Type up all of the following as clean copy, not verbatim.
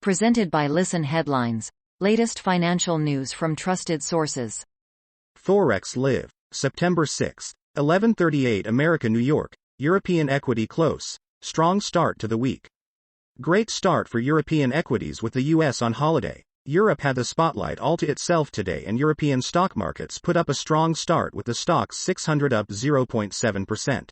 Presented by Listen Headlines. Latest financial news from trusted sources. Forex Live. September 6. 11:38 America New York. European equity close. Strong start to the week. Great start for European equities with the US on holiday. Europe had the spotlight all to itself today and European stock markets put up a strong start with the Stoxx 600 up 0.7%.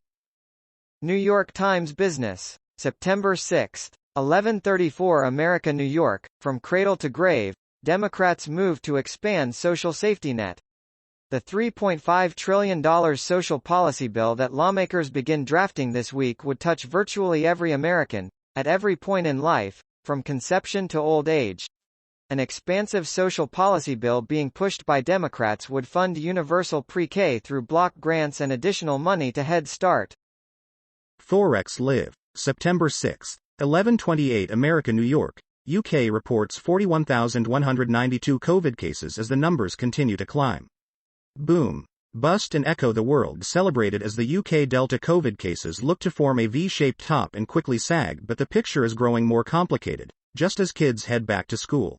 New York Times Business. September 6. 11:34 America New York. From cradle to grave, Democrats move to expand social safety net. The $3.5 trillion social policy bill that lawmakers begin drafting this week would touch virtually every American, at every point in life, from conception to old age. An expansive social policy bill being pushed by Democrats would fund universal pre-K through block grants and additional money to Head Start. Forex Live. September 6. 11:28 America New York. UK reports 41,192 COVID cases as the numbers continue to climb. Boom, bust and echo the world celebrated as the UK Delta COVID cases look to form a V-shaped top and quickly sag, but the picture is growing more complicated, just as kids head back to school.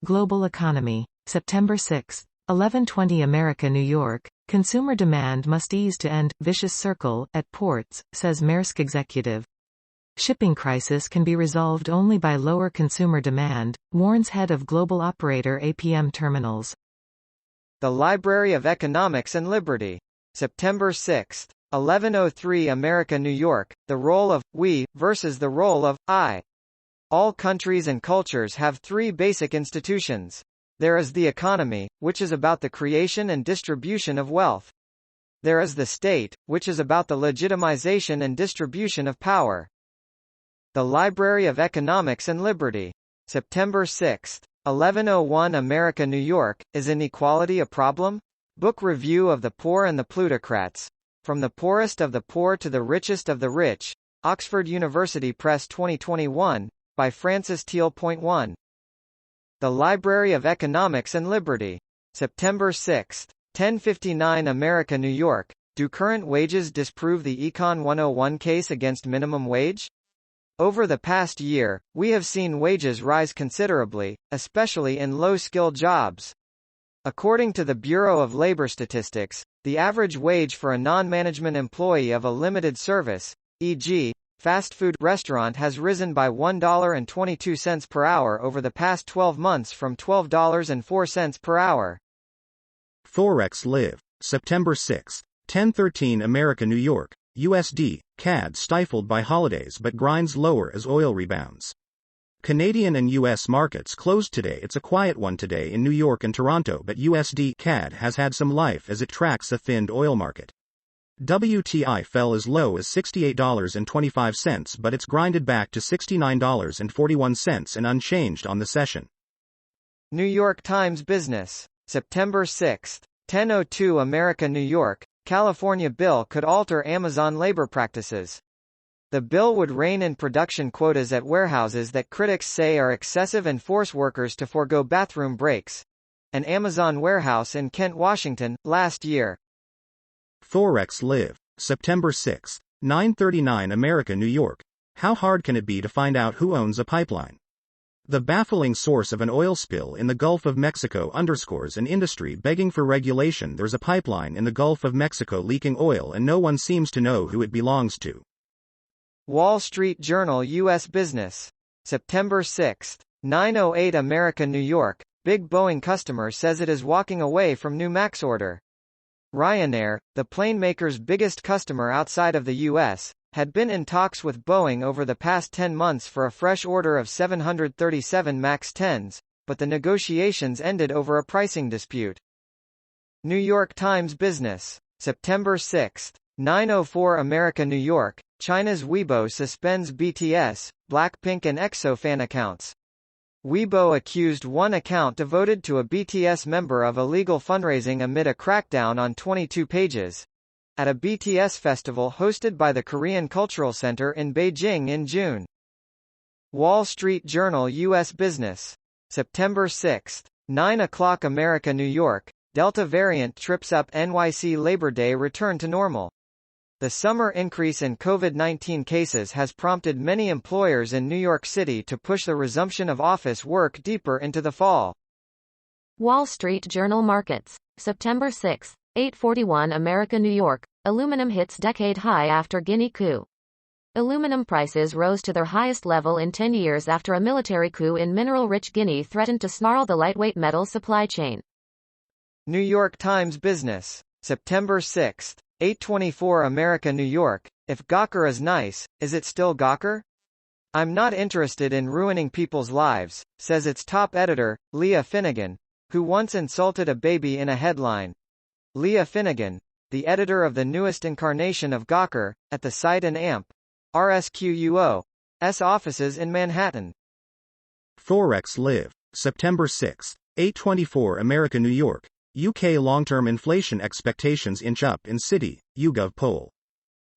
Global economy. September 6. 11:20 America New York. Consumer demand must ease to end vicious circle at ports, says Maersk executive. Shipping crisis can be resolved only by lower consumer demand, warns head of global operator APM Terminals. The Library of Economics and Liberty. September 6. 11:03 America New York. The role of we versus the role of I. All countries and cultures have three basic institutions. There is the economy, which is about the creation and distribution of wealth. There is the state, which is about the legitimization and distribution of power. The Library of Economics and Liberty. September 6. 11:01 America New York. Is inequality a problem? Book review of The Poor and the Plutocrats. From the Poorest of the Poor to the Richest of the Rich. Oxford University Press 2021, by Francis Teal.1. The Library of Economics and Liberty. September 6. 10:59 America New York. Do current wages disprove the Econ 101 case against minimum wage? Over the past year, we have seen wages rise considerably, especially in low-skilled jobs. According to the Bureau of Labor Statistics, the average wage for a non-management employee of a limited service, e.g., fast food restaurant has risen by $1.22 per hour over the past 12 months from $12.04 per hour. Forex Live. September 6. 10:13 America New York. USD, CAD stifled by holidays but grinds lower as oil rebounds. Canadian and US markets closed today. It's a quiet one today in New York and Toronto, but USD CAD has had some life as it tracks a thinned oil market. WTI fell as low as $68.25, but it's grinded back to $69.41 and unchanged on the session. New York Times Business. September 6. 10:02 America New York. California bill could alter Amazon labor practices. The bill would rein in production quotas at warehouses that critics say are excessive and force workers to forego bathroom breaks. An Amazon warehouse in Kent, Washington, last year. Forex Live. September 6. 9:39 America New York. How hard can it be to find out who owns a pipeline? The baffling source of an oil spill in the Gulf of Mexico underscores an industry begging for regulation. There's a pipeline in the Gulf of Mexico leaking oil and no one seems to know who it belongs to. Wall Street Journal U.S. Business. September 6. 9:08 America New York. Big Boeing customer says it is walking away from new MAX order. Ryanair, the plane maker's biggest customer outside of the U.S., had been in talks with Boeing over the past 10 months for a fresh order of 737 MAX 10s, but the negotiations ended over a pricing dispute. New York Times Business. September 6. 9:04 America New York. China's Weibo suspends BTS, Blackpink and EXO fan accounts. Weibo accused one account devoted to a BTS member of illegal fundraising amid a crackdown on 22 pages. At a BTS festival hosted by the Korean Cultural Center in Beijing in June. Wall Street Journal U.S. Business. September 6. 9 o'clock America New York. Delta variant trips up NYC Labor Day return to normal. The summer increase in COVID-19 cases has prompted many employers in New York City to push the resumption of office work deeper into the fall. Wall Street Journal Markets. September 6, 8:41 America New York. Aluminum hits decade high after Guinea coup. Aluminum prices rose to their highest level in 10 years after a military coup in mineral-rich Guinea threatened to snarl the lightweight metal supply chain. New York Times Business. September 6, 8:24 America New York. If Gawker is nice, is it still Gawker? I'm not interested in ruining people's lives, says its top editor, Leah Finnegan, who once insulted a baby in a headline. Leah Finnegan, the editor of the newest incarnation of Gawker, at the site and AMP. RSQUO's offices in Manhattan. Forex Live. September 6, 8:24 America New York. UK long-term inflation expectations inch up in Citi, YouGov poll.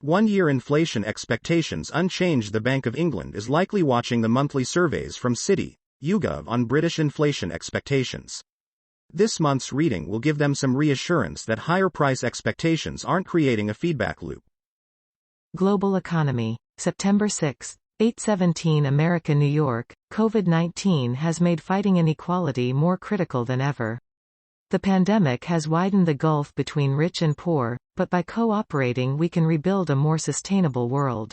One-year inflation expectations unchanged. The Bank of England is likely watching the monthly surveys from Citi, YouGov on British inflation expectations. This month's reading will give them some reassurance that higher price expectations aren't creating a feedback loop. Global Economy. September 6, 8:17 America New York. COVID-19 has made fighting inequality more critical than ever. The pandemic has widened the gulf between rich and poor, but by cooperating we can rebuild a more sustainable world.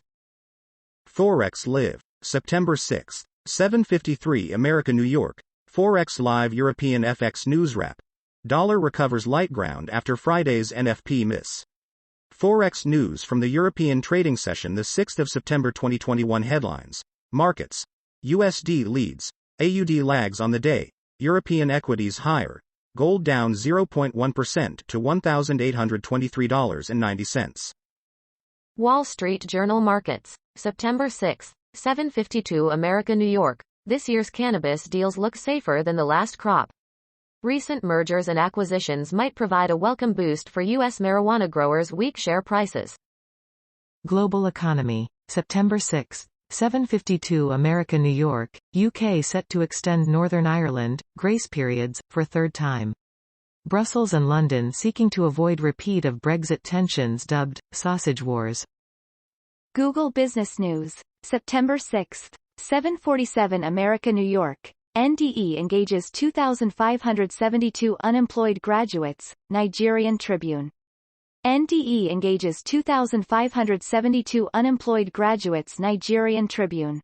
Forex Live. September 6, 7:53 America New York. Forex Live European FX News Wrap. Dollar recovers light ground after Friday's NFP miss. Forex news from the European trading session the 6th of September 2021 headlines. Markets. USD leads. AUD lags on the day. European equities higher. Gold down 0.1% to $1,823.90. Wall Street Journal Markets. September 6, 7:52 America New York. This year's cannabis deals look safer than the last crop. Recent mergers and acquisitions might provide a welcome boost for U.S. marijuana growers' weak share prices. Global Economy. September 6, 7:52 America New York. UK set to extend Northern Ireland grace periods for third time. Brussels and London seeking to avoid repeat of Brexit tensions dubbed sausage wars. Google Business News. September 6, 7:47 America New York. NDE engages 2,572 unemployed graduates, Nigerian Tribune. NDE engages 2,572 unemployed graduates, Nigerian Tribune.